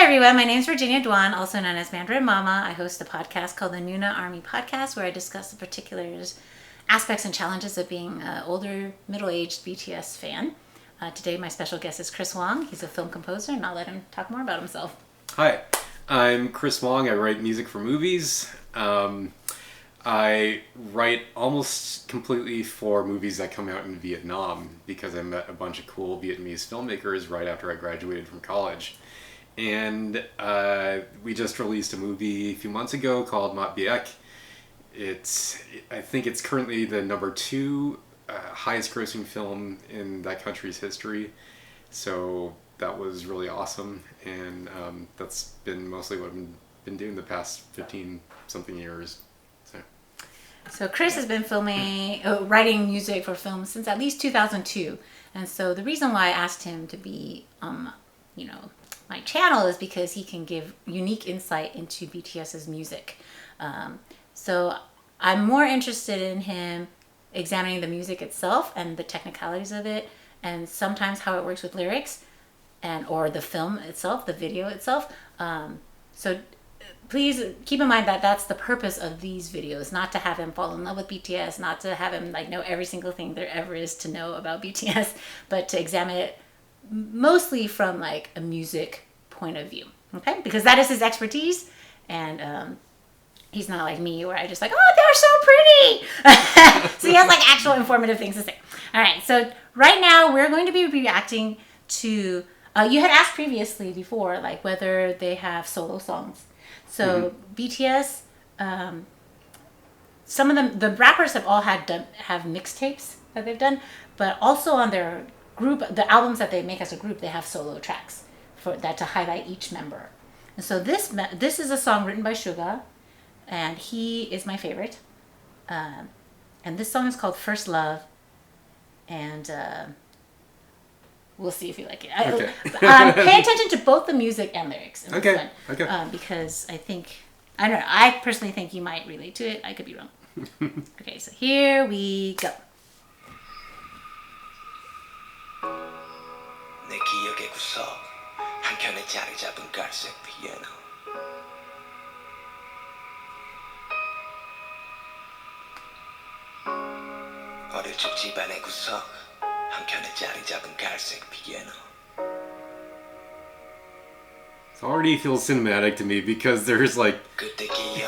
Hi everyone, my name is Virginia Duan, also known as Mandarin Mama. I host a podcast called the Noona Army Podcast where I discuss the particulars, aspects, and challenges of being an older, middle-aged BTS fan. Today my special guest is Chris Wong. He's a film composer and I'll let him talk more about himself. Hi, I'm Chris Wong. I write music for movies. I write almost completely for movies that come out in Vietnam because I met a bunch of cool Vietnamese filmmakers right after I graduated from college. And we just released a movie a few months ago called Mat Biek. I think it's currently the #2 highest grossing film in that country's history. So that was really awesome. And that's been mostly what I've been doing the past 15 something years. So Chris has been writing music for films since at least 2002. And so the reason why I asked him to be, my channel is because he can give unique insight into BTS's music. So I'm more interested in him examining the music itself and the technicalities of it, and sometimes how it works with lyrics or the film itself, the video itself. So please keep in mind that that's the purpose of these videos, not to have him fall in love with BTS, not to have him know every single thing there ever is to know about BTS, but to examine it mostly from a music point of view, okay? Because that is his expertise, and he's not like me where I just oh, they're so pretty. So he has actual informative things to say. All right, so right now we're going to be reacting to, you had asked previously before, whether they have solo songs. So BTS, some of them, the rappers have all have mixtapes that they've done, but also on their group, the albums that they make as a group, they have solo tracks for that to highlight each member. And so this is a song written by Suga, and he is my favorite. And this song is called First Love, and we'll see if you like it. Okay. Pay attention to both the music and lyrics. Okay. Because I don't know, I personally think you might relate to it. I could be wrong. Okay, so here we go. 내 기억의 구석 한켠에 자리 잡은 갈색 피아노 어릴 적 집안의 구석 한켠에 자리 잡은 갈색 피아노. It already feels cinematic to me because there's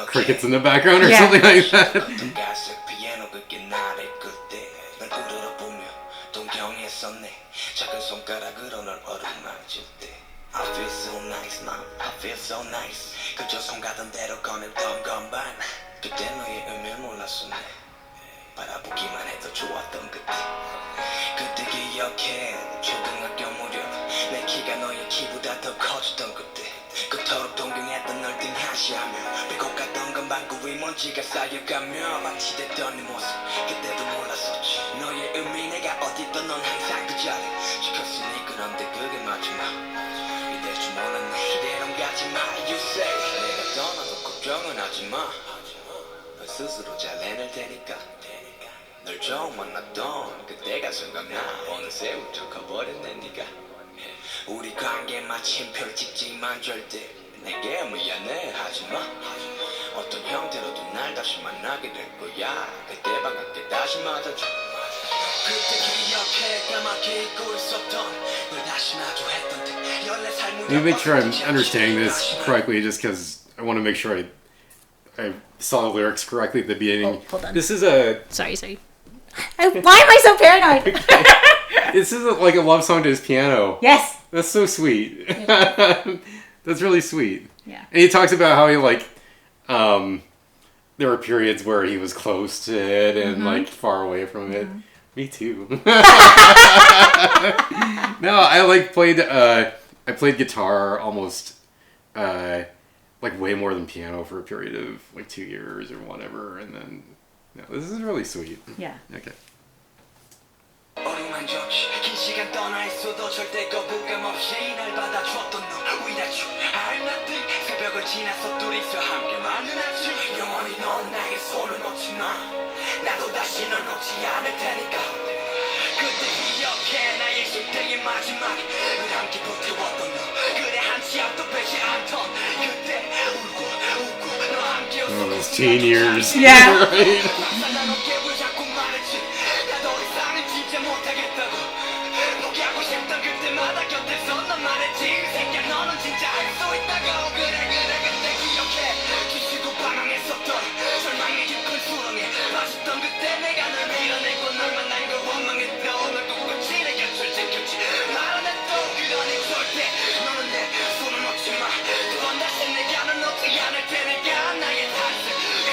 crickets in the background or something like that. I feel so nice, mom. I feel so nice. 그저 손 가던 대로 꺼냈던 건반. 그때 너의 의미를 몰랐었네. 바라보기만 해도 좋았던 그때. 그때 기억해. 초등학교 무렵 내 키가 너의 키보다 더 커졌던 그때. 그토록 동경했던 널 등하시하며 배고 갔던 건 방구 위 먼지가 쌓여가며 마치 됐던 네 모습 그때도 몰랐었지. 너의 의미 내가 어디 있던 넌 항상 그 자리 지켰으니 그런데 그게 마지막. 이럴 줄 몰랐네. 이대로 가지마. You say 내가 떠나도 걱정은 하지마. 너 스스로 잘 해낼 테니까. 널 처음 만났던 그때가 생각나. 어느새 훌쩍 커버렸네 네가. 우리 관계 마침 별 찍지만 절대 내게 미안해 하지마. 어떤 형태로도 날 다시 만나게 될 거야. 그때 반갑게 다시 맞아줘. 그때 기억해 까맣게 잊고 있었던 널 다시 마주했던 때 14살 무렵. Let me make sure I'm understanding this correctly just because I want to make sure I saw the lyrics correctly at the beginning. Oh, hold on. This is a... Sorry. Why am I so paranoid? This is like a love song to his piano. Yes. That's so sweet. That's really sweet. Yeah. And he talks about how he there were periods where he was close to it and far away from it. Me too. No, I played guitar almost way more than piano for a period of 2 years or whatever, and then this is really sweet. Yeah. Okay. 어루만 좋지 긴 시간 떠나 있어도 절대 거부감 없이 날 받아줬던 너 without you I'm nothing 새벽을 지나서 둘이서 함께만은 아침 영원히 넌 나의 손을 놓지 마 나도 다시 널 놓지 않을 테니까 그때 기억해 나의 10대의 마지막 늘 함께 버텨왔던 너 그래 한치 앞도 빼지 16 years. Yeah. Right?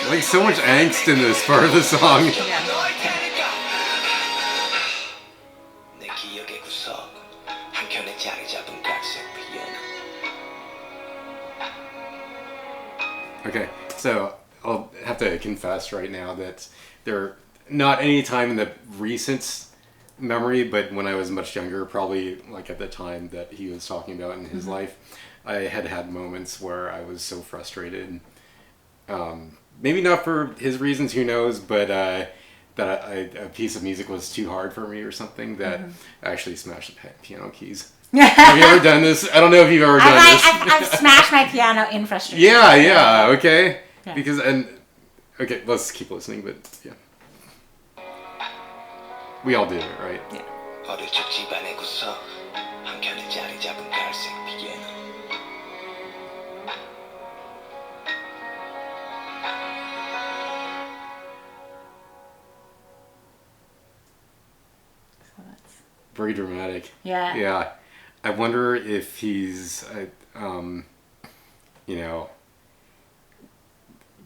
Like so much angst in this part of the song. Yeah. 내 기억의 구석 한켠에 자리 잡은 각색 피아노. Okay, so I'll have to confess right now that there, not any time in the recent memory, but when I was much younger, probably like at the time that he was talking about in his life, I had moments where I was so frustrated. Maybe not for his reasons, who knows, but that a piece of music was too hard for me or something, that I actually smashed the piano keys. Have you ever done this? I don't know if you've ever done this. I've smashed my piano in frustration. Yeah, okay. Yeah. Because, okay, let's keep listening, but yeah. We all did it, right? Yeah. 어릴 적 집안의 구석 한켠에 자리 잡은 갈색 피아노. So that's, Very dramatic. yeah. Yeah. I wonder if he's, you know,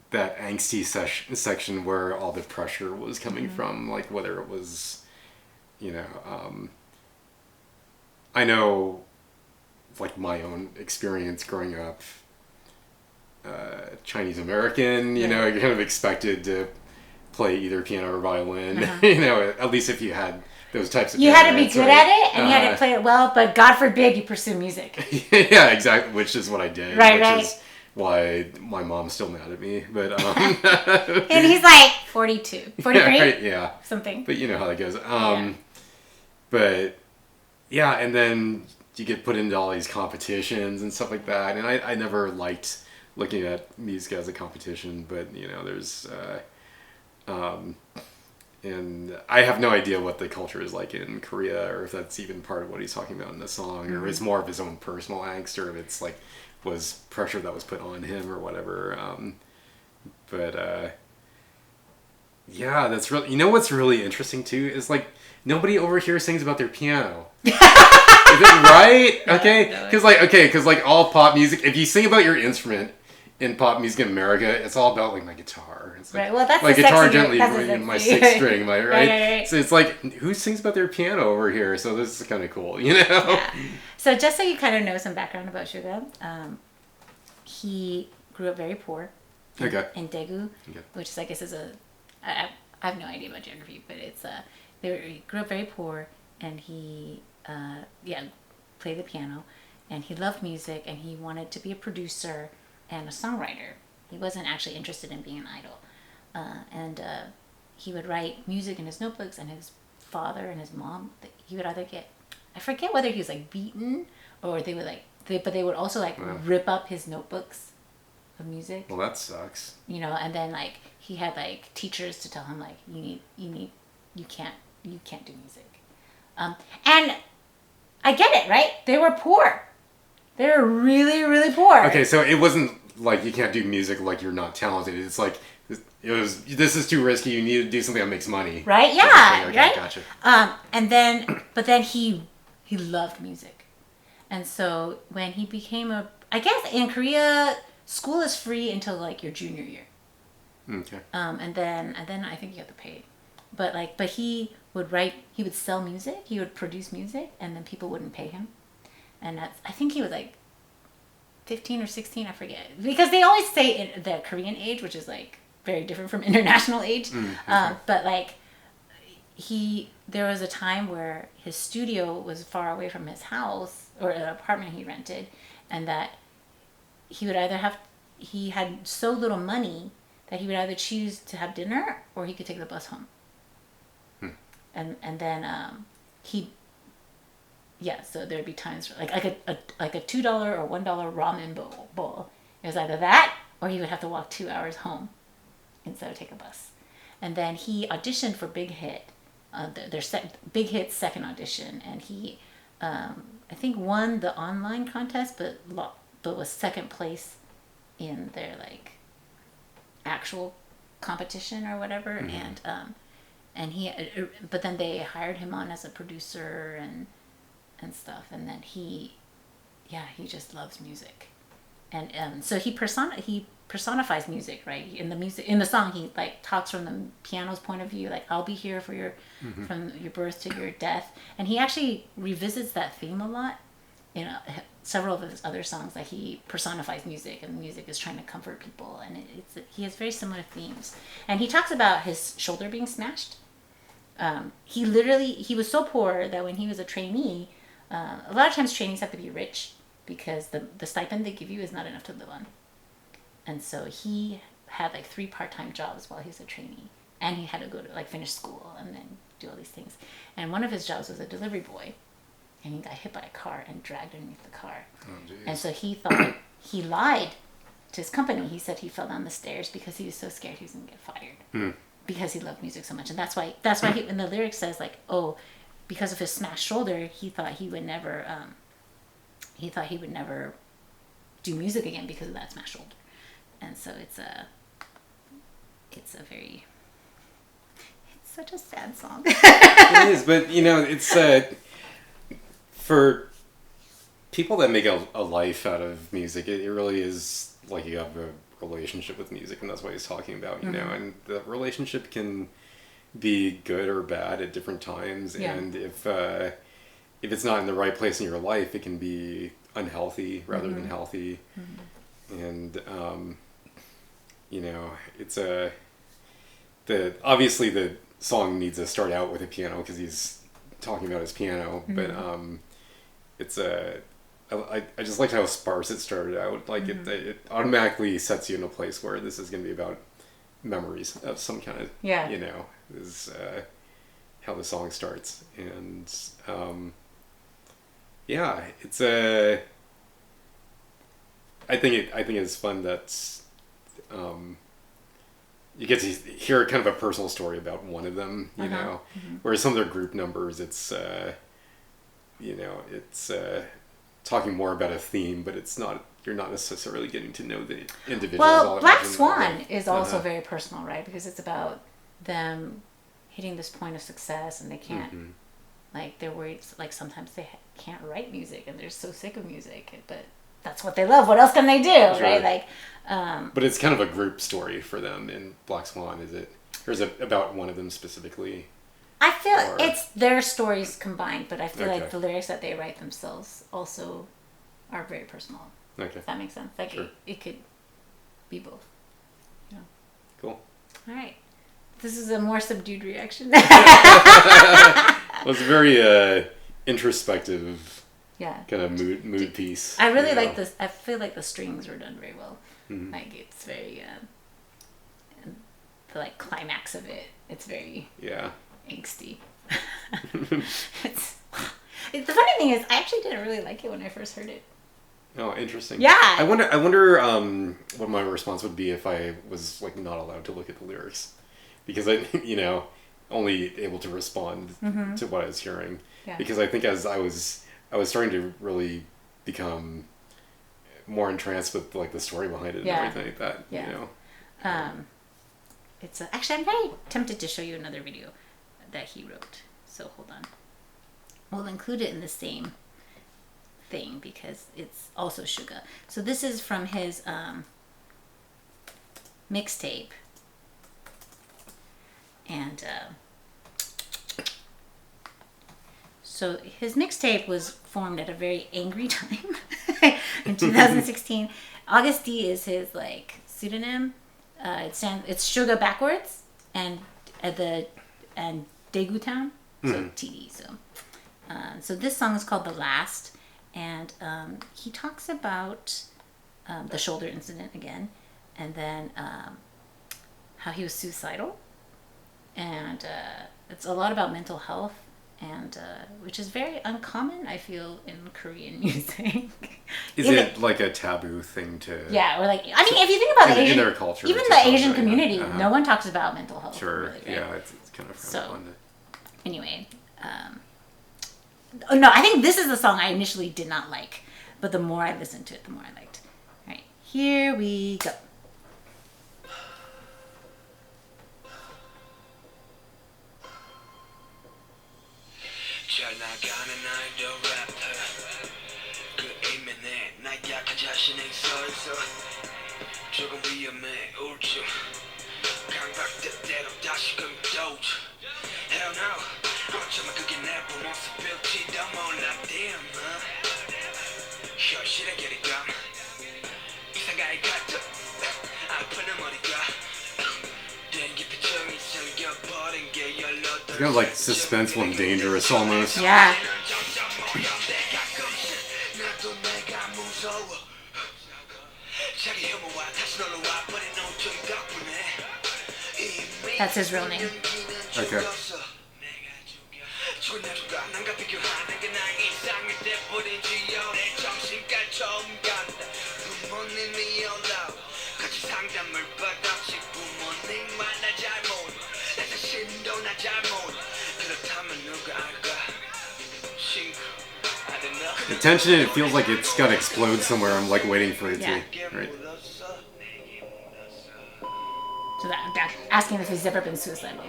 that angsty section where all the pressure was coming from, like whether it was, you know, I know, like my own experience growing up, Chinese American, you know, you're kind of expected to play either piano or violin, you know, at least if you had those types of You had to be parents, good right? at it, and you had to play it well, but God forbid you pursue music. Yeah, exactly, which is what I did, Right, which right. is why my mom's still mad at me, but And he's like 42, 43, yeah, right, yeah, something. but you know how that goes. But yeah, and then you get put into all these competitions and stuff like that, and I never liked looking at music as a competition, but you know, there's and I have no idea what the culture is like in Korea, or if that's even part of what he's talking about in the song, or it's more of his own personal angst, or if it's like was pressure that was put on him or whatever. But yeah, that's really, you know what's really interesting too is like nobody over here sings about their piano. Is it right? Okay, because like all pop music, if you sing about your instrument in pop music in America, it's all about like my guitar. It's like, Right, well, that's my the guitar sexy- gently that's the ringing my sexy- sixth string, right? Right. So it's like, who sings about their piano over here? So this is kind of cool, you know? Yeah. So just so you kind of know some background about Suga, he grew up very poor Okay. in Daegu, Okay. which is, I guess, is I have no idea about geography, but it's he grew up very poor, and he played the piano, and he loved music, and he wanted to be a producer and a songwriter. He wasn't actually interested in being an idol, and he would write music in his notebooks, and his father and his mom, he would either get, I forget whether he was like beaten or they would like, but they would also like rip up his notebooks of music. Well, that sucks. You know, and then like he had like teachers to tell him like you can't do music, and I get it, right? They were poor. They were really, really poor. Okay, so it wasn't like you can't do music like you're not talented. It's like this is too risky. You need to do something that makes money. Right? Yeah. Okay, right. Gotcha. But then he loved music, and so when he became I guess in Korea, school is free until like your junior year. Okay. And then I think you have to pay, but he would sell music, he would produce music, and then people wouldn't pay him, and I think he was like 15 or 16, I forget, because they always say the Korean age, which is like very different from international age. Okay. But like there was a time where his studio was far away from his house or an apartment he rented, and that he had so little money that he would either choose to have dinner or he could take the bus home. And then so there'd be times like a $2 or $1 ramen bowl. It was either that or he would have to walk 2 hours home instead of take a bus. And then he auditioned for Big Hit, Big Hit's second audition, and he, I think, won the online contest, but was second place in their like actual competition or whatever. And he, but then they hired him on as a producer and stuff, and then he just loves music, and so he personifies music, right? In the song, he like talks from the piano's point of view, like I'll be here for your from your birth to your death, and he actually revisits that theme a lot. Several of his other songs, that he personifies music, and music is trying to comfort people, and he has very similar themes. And he talks about his shoulder being smashed. He was so poor that when he was a trainee, a lot of times trainees have to be rich because the stipend they give you is not enough to live on. And so he had like 3 part-time jobs while he was a trainee, and he had to go to like finish school and then do all these things. And one of his jobs was a delivery boy, and he got hit by a car and dragged underneath the car. Oh, and so he thought, he lied to his company. He said he fell down the stairs because he was so scared he was going to get fired. Because he loved music so much. And that's why he, in the lyrics says like, oh, because of his smashed shoulder, he thought he would never do music again because of that smashed shoulder. And so it's such a sad song. It is, but it's for people that make a life out of music, it really is like you have a relationship with music, and that's what he's talking about, and the relationship can be good or bad at different times, and if it's not in the right place in your life, it can be unhealthy rather than healthy. And it's obviously the song needs to start out with a piano because he's talking about his piano, but I just liked how sparse it started out. Like it automatically sets you in a place where this is going to be about memories of some kind of, is how the song starts. And it's I think it's fun that you get to hear kind of a personal story about one of them, whereas some of their group numbers, it's talking more about a theme, but you're not necessarily getting to know the individuals. Well, Black Swan is also very personal, right? Because it's about them hitting this point of success, and they can't, like, they're worried, like, sometimes they can't write music, and they're so sick of music, but that's what they love. What else can they do, right? Like, but it's kind of a group story for them in Black Swan, is it? Or is it about one of them specifically? I feel it's their stories combined, but I feel like the lyrics that they write themselves also are very personal. Okay. If that makes sense. Like, sure. it could be both. Cool. All right. This is a more subdued reaction. It was a very introspective kind of mood piece. I really like this. I feel like the strings were done very well. Like, it's very... the, like, climax of it, it's very... angsty. The funny thing is, I actually didn't really like it when I first heard it. Oh, interesting. Yeah. I wonder what my response would be if I was like not allowed to look at the lyrics, because I only able to respond to what I was hearing. Yeah. Because I think as I was starting to really become more entranced with like the story behind it and everything like that. Yeah. It's actually, I'm very tempted to show you another video that he wrote. So hold on. We'll include it in the same thing because it's also Suga. So this is from his mixtape. And so his mixtape was formed at a very angry time in 2016. August D is his like pseudonym. It's Suga backwards and Daegu Town, so TD. So this song is called The Last, and he talks about the shoulder incident again, and then how he was suicidal, and it's a lot about mental health and which is very uncommon, I feel, in Korean music. Is it like a taboo thing to? Yeah, or like, I mean, if you think about in their culture, even the Asian community, no one talks about mental health. Sure, really, right? yeah, it's kind of frowned upon. Anyway, oh no, I think this is the song I initially did not like, but the more I listened to it, the more I liked. All right, here we go. 잘 나가는 아이돌 래퍼 그 이면에 나 약한 자신의 서서 조금 위험해 우울증 강박대대로 다시금 도주 Hell no 어쩌면 그게 내 모습일지도 몰라 damn 현실의 괴리감 이상하게 가득 아프는 머리가 It's kind of like suspenseful and dangerous almost. Yeah. That's his real name. Okay. The tension, it feels like it's gonna explode somewhere. I'm like waiting for it to, right? So that asking if he's ever been suicidal.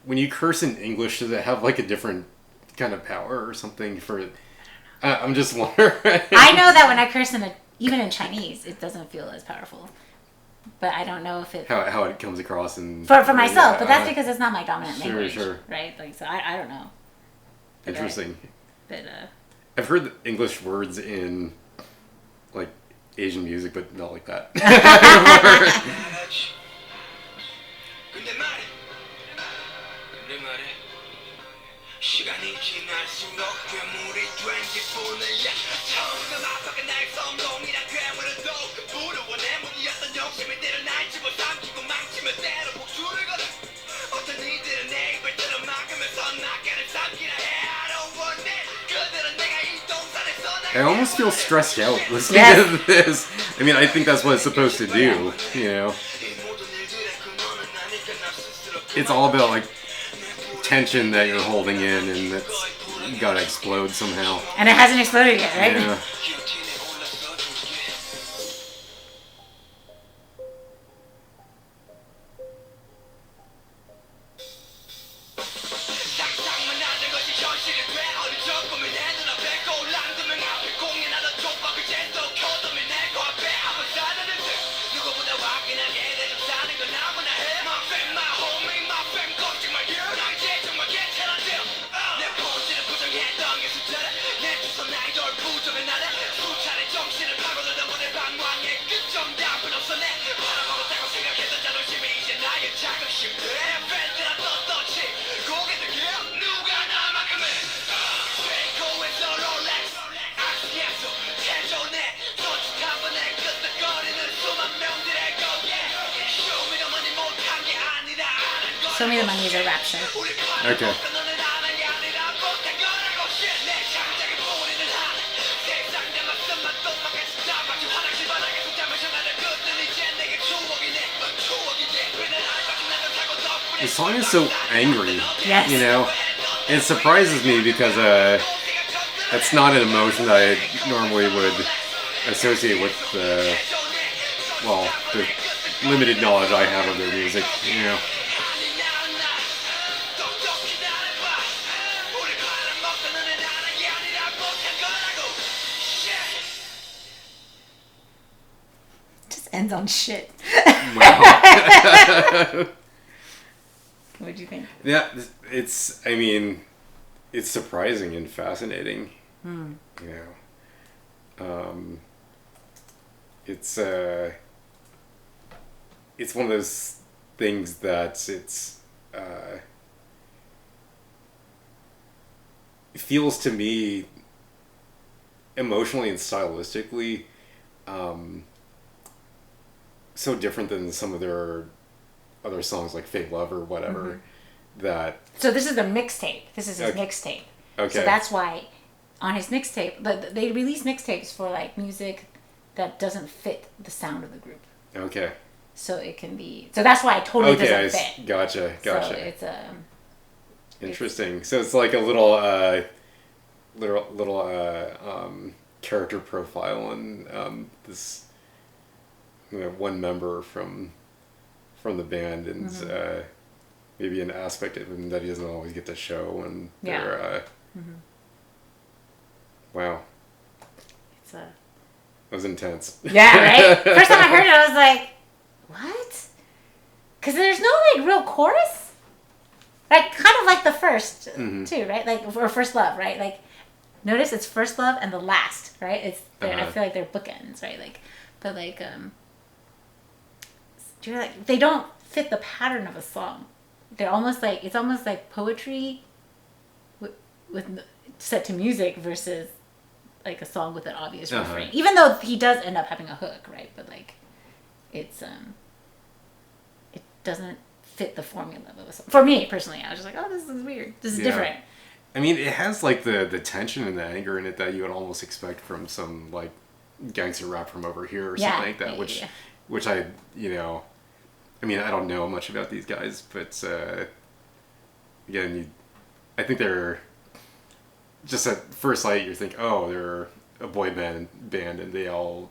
When you curse in English, does it have like a different kind of power or something for? I'm just wondering. I know that when I curse even in Chinese, it doesn't feel as powerful. But I don't know if it how it comes across in for myself. But that's because it's not my dominant language, sure. right? Like, so I don't know. Interesting. But I've heard English words in like Asian music, but not like that. I almost feel stressed out listening to this. I mean, I think that's what it's supposed to do, you know? It's all about, like, tension that you're holding in, and it's gotta explode somehow. And it hasn't exploded yet, right? Yeah. Show Me the Money is a rap show. Okay. The song is so angry. Yes. You know? It surprises me because that's not an emotion that I normally would associate with the limited knowledge I have of their music, you know. Just ends on shit. Wow. What'd you think? Yeah, I mean, it's surprising and fascinating. Hmm. You know, it's one of those things that it feels to me emotionally and stylistically so different than some of their other songs like Fake Love or whatever. That So this is the mixtape. This is his mixtape. Okay. So that's why on his mixtape, they release mixtapes for like music that doesn't fit the sound of the group. Okay. So it can be. So that's why it totally doesn't fit. Gotcha. So it's interesting. So it's like a little character profile on this one member from the band, and maybe an aspect of him that he doesn't always get to show. And they're wow, it's that was intense. Yeah, right. First time I heard it, I was like, what? Because there's no like real chorus. Like kind of like the first too, right? Like or First Love, right? Like notice it's First Love and the last, right? It's I feel like they're bookends, right? Like, but like you're like they don't fit the pattern of a song. They're almost like it's almost like poetry with set to music versus like a song with an obvious refrain. Even though he does end up having a hook, right? But like it's it doesn't fit the formula of a song. For me personally, I was just like, oh, this is weird. This is different. I mean, it has like the tension and the anger in it that you would almost expect from some like gangster rap from over here or something like that. Which I I mean, I don't know much about these guys, but again, I think they're just at first sight you think, oh, they're a boy band, and they all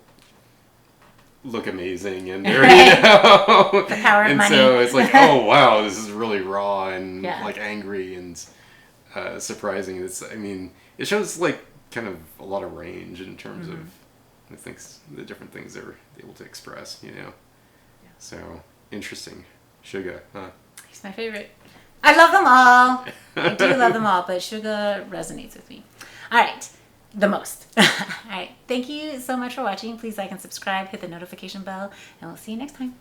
look amazing, and they're the power of and money. so it's like, oh wow, this is really raw and like angry and surprising. I mean, it shows like kind of a lot of range in terms of the different things they're able to express, So interesting. Suga, huh? He's my favorite. I love them all. I do love them all, but Suga resonates with me. All right. The most. All right. Thank you so much for watching. Please like and subscribe, hit the notification bell, and we'll see you next time.